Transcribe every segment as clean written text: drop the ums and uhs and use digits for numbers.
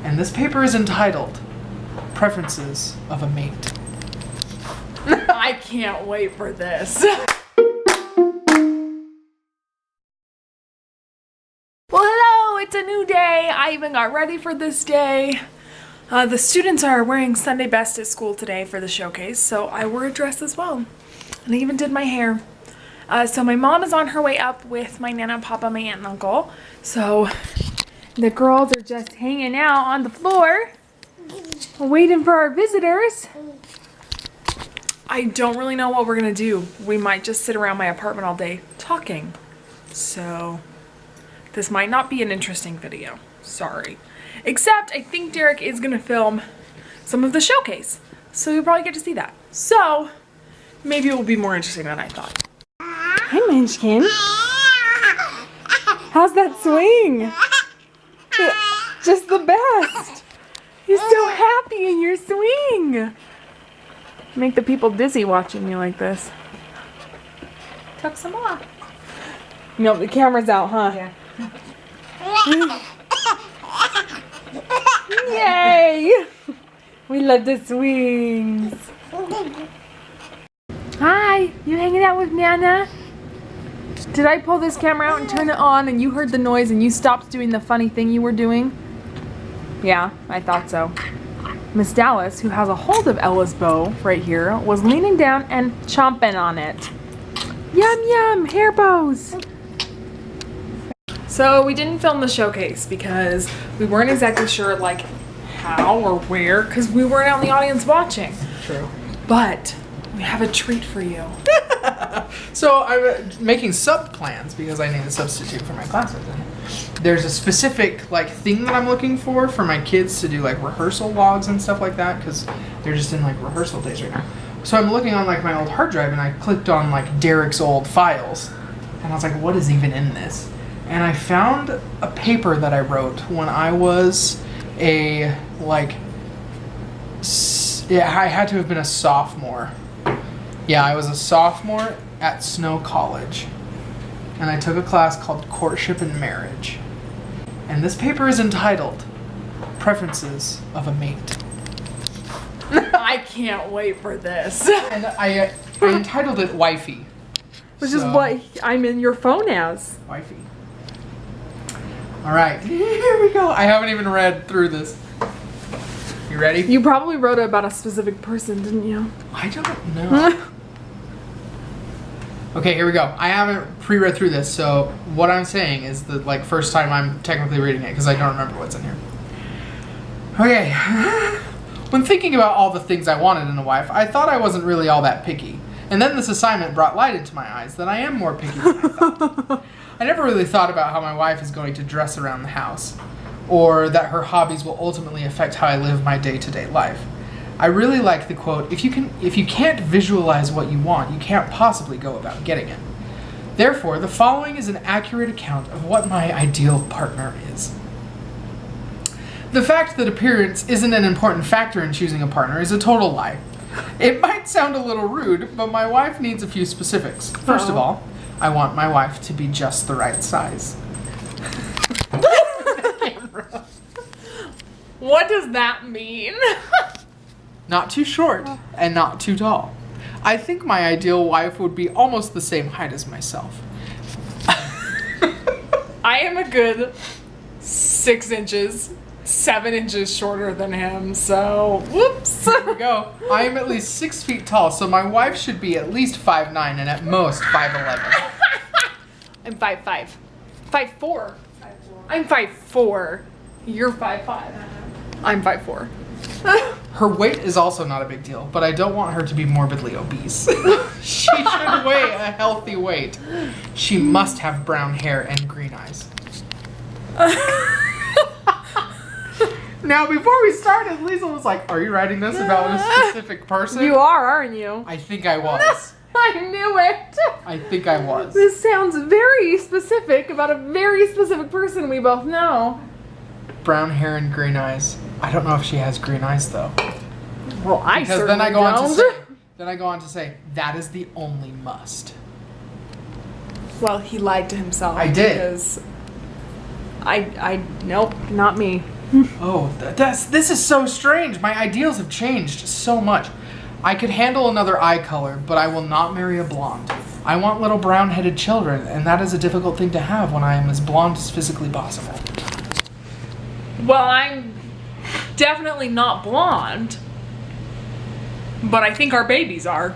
And this paper is entitled Preferences of a Mate. I can't wait for this. Well, hello, it's a new day. I even got ready for this day. The students are wearing Sunday best at school today for the showcase, so I wore a dress as well. And I even did my hair. So my mom is on her way up with my nana, papa, my aunt, and uncle. So the girls are just hanging out on the floor, waiting for our visitors. I don't really know what we're gonna do. We might just sit around my apartment all day talking. So this might not be an interesting video. Sorry. Except I think Derek is gonna film some of the showcase. So you'll probably get to see that. So maybe it will be more interesting than I thought. Hi, Munchkin. How's that swing? Just the best. You're so happy in your swing. Make the people dizzy watching me like this. Tuck some more. Nope, the camera's out, huh? Yeah. Yay! We love the swings. Hi, you hanging out with Nana? Did I pull this camera out and turn it on and you heard the noise and you stopped doing the funny thing you were doing? Yeah, I thought so. Miss Dallas, who has a hold of Ella's bow right here, was leaning down and chomping on it. Yum yum, hair bows. So we didn't film the showcase because we weren't exactly sure like how or where, because we weren't out in the audience watching. True. But we have a treat for you. So I'm making sub plans because I need a substitute for my classes. There's a specific like thing that I'm looking for my kids to do like rehearsal logs and stuff like that because they're just in like rehearsal days right now. So I'm looking on like my old hard drive and I clicked on like Derek's old files and I was like, what is even in this? And I found a paper that I wrote when I was I had to have been a sophomore. Yeah, I was a sophomore at Snow College. And I took a class called Courtship and Marriage. And this paper is entitled Preferences of a Mate. I can't wait for this. And I entitled it Wifey. Which is what I'm in your phone as. Wifey. Alright, here we go. I haven't even read through this. You ready? You probably wrote it about a specific person, didn't you? I don't know. Okay, here we go. I haven't pre-read through this, so what I'm saying is the like first time I'm technically reading it because I don't remember what's in here. Okay. When thinking about all the things I wanted in a wife, I thought I wasn't really all that picky. And then this assignment brought light into my eyes that I am more picky than I thought. I never really thought about how my wife is going to dress around the house, or that her hobbies will ultimately affect how I live my day-to-day life. I really like the quote, if you can't visualize what you want, you can't possibly go about getting it. Therefore, the following is an accurate account of what my ideal partner is. The fact that appearance isn't an important factor in choosing a partner is a total lie. It might sound a little rude, but my wife needs a few specifics. First of all, I want my wife to be just the right size. What does that mean? Not too short and not too tall. I think my ideal wife would be almost the same height as myself. I am a good 6 inches, 7 inches shorter than him, so whoops. Here we go. I am at least 6 feet tall, so my wife should be at least 5'9" and at most 5'11". I'm 5'5". 5'4". I'm 5'4". You're 5'5". I'm 5'4". Her weight is also not a big deal, but I don't want her to be morbidly obese. She should weigh a healthy weight. She must have brown hair and green eyes. Now, before we started, Leisl was like, are you writing this about a specific person? You are, aren't you? I think I was. I knew it. I think I was. This sounds very specific about a very specific person we both know. Brown hair and green eyes. I don't know if she has green eyes though. Well, I because certainly then I go don't. on to say that is the only must. Well, he lied to himself. I did. Because nope, not me. Oh, this is so strange. My ideals have changed so much. I could handle another eye color, but I will not marry a blonde. I want little brown-headed children, and that is a difficult thing to have when I am as blonde as physically possible. Well, I'm definitely not blonde, but I think our babies are.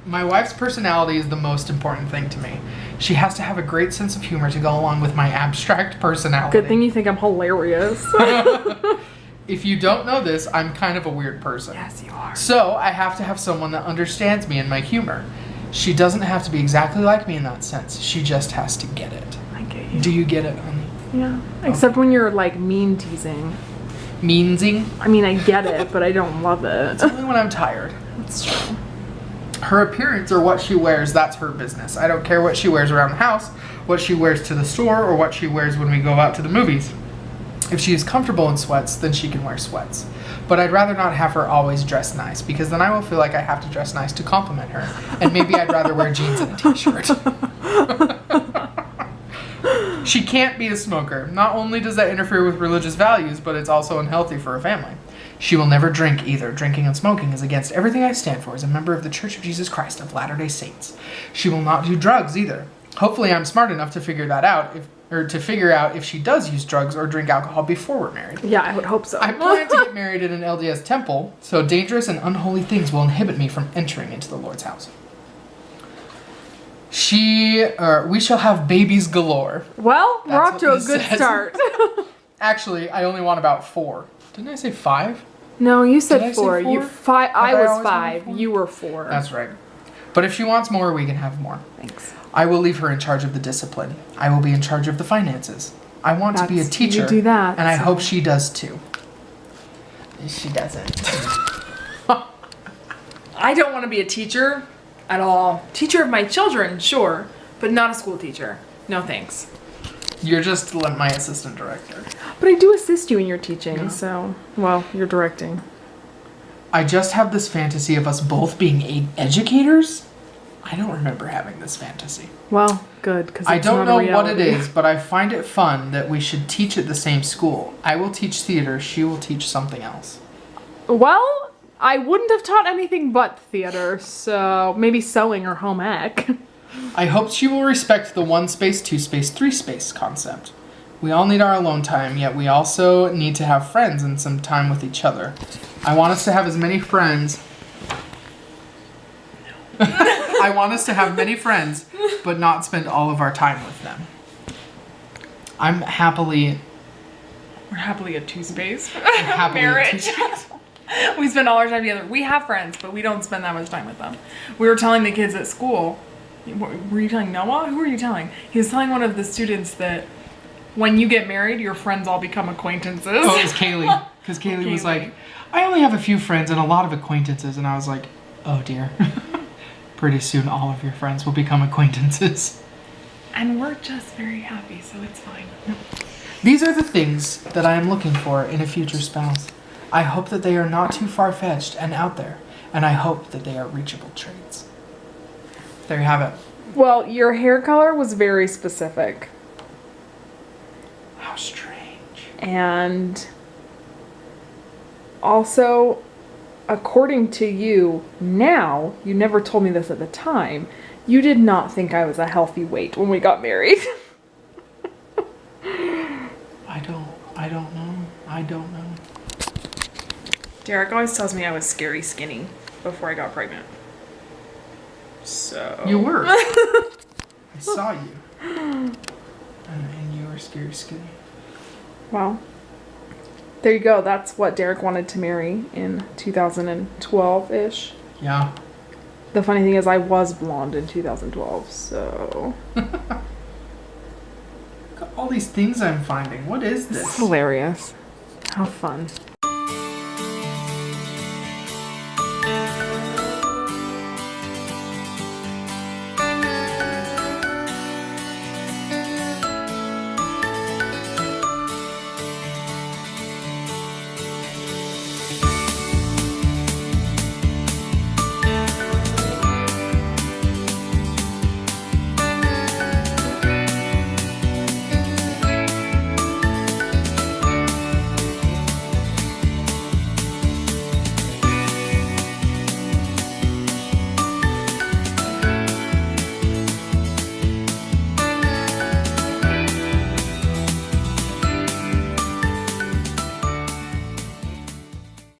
My wife's personality is the most important thing to me. She has to have a great sense of humor to go along with my abstract personality. Good thing you think I'm hilarious. If you don't know this, I'm kind of a weird person. Yes, you are. So I have to have someone that understands me and my humor. She doesn't have to be exactly like me in that sense. She just has to get it. I get you. Do you get it, honey? Yeah. Except when you're like mean teasing. Meansing? I mean, I get it, but I don't love it. It's only when I'm tired. That's true. Her appearance or what she wears, that's her business. I don't care what she wears around the house, what she wears to the store, or what she wears when we go out to the movies. If she is comfortable in sweats, then she can wear sweats. But I'd rather not have her always dress nice, because then I will feel like I have to dress nice to compliment her. And maybe I'd rather wear jeans and a t-shirt. She can't be a smoker. Not only does that interfere with religious values, but it's also unhealthy for a family. She will never drink either. Drinking and smoking is against everything I stand for as a member of the Church of Jesus Christ of Latter-day Saints. She will not do drugs either. Hopefully I'm smart enough to figure that out, to figure out if she does use drugs or drink alcohol before we're married. Yeah, I would hope so. I plan to get married at an LDS temple, so dangerous and unholy things will inhibit me from entering into the Lord's house. We shall have babies galore. Well, we're That's off to a what good this says. start. Actually, I only want about 4. Didn't I say 5? No, you said Did I say 4. You four? 5. I Have I was always wanted 5. 4? You were 4. That's right. But if she wants more, we can have more. Thanks. I will leave her in charge of the discipline. I will be in charge of the finances. I want to be a teacher. You do that. And I hope she does too. She doesn't. I don't want to be a teacher at all. Teacher of my children, sure, but not a school teacher. No thanks. You're just my assistant director. But I do assist you in your teaching, Yeah. so, well, you're directing. I just have this fantasy of us both being educators. I don't remember having this fantasy. Well, good, because I don't know what it is, but I find it fun that we should teach at the same school. I will teach theater, she will teach something else. Well, I wouldn't have taught anything but theater, so maybe sewing or home ec. I hope she will respect the 1 space, 2 space, 3 space concept. We all need our alone time, yet we also need to have friends and some time with each other. I want us to have as many friends. I want us to have many friends, but not spend all of our time with them. We're happily a 2-space happily a marriage. 2-space. We spend all our time together. We have friends, but we don't spend that much time with them. We were telling the kids at school. Were you telling Noah? Who were you telling? He was telling one of the students that when you get married, your friends all become acquaintances. Oh, it was Kaylee. Because Kaylee was like, I only have a few friends and a lot of acquaintances. And I was like, oh dear. Pretty soon all of your friends will become acquaintances. And we're just very happy, so it's fine. These are the things that I am looking for in a future spouse. I hope that they are not too far-fetched and out there. And I hope that they are reachable traits. There you have it. Well, your hair color was very specific. How strange. And also, according to you now, you never told me this at the time, you did not think I was a healthy weight when we got married. I don't know. Derek always tells me I was scary skinny before I got pregnant. So... You were. I saw you. And you were scary skinny. Well, there you go. That's what Derek wanted to marry in 2012-ish. Yeah. The funny thing is I was blonde in 2012, so... Look at all these things I'm finding. What is this? Hilarious. How fun.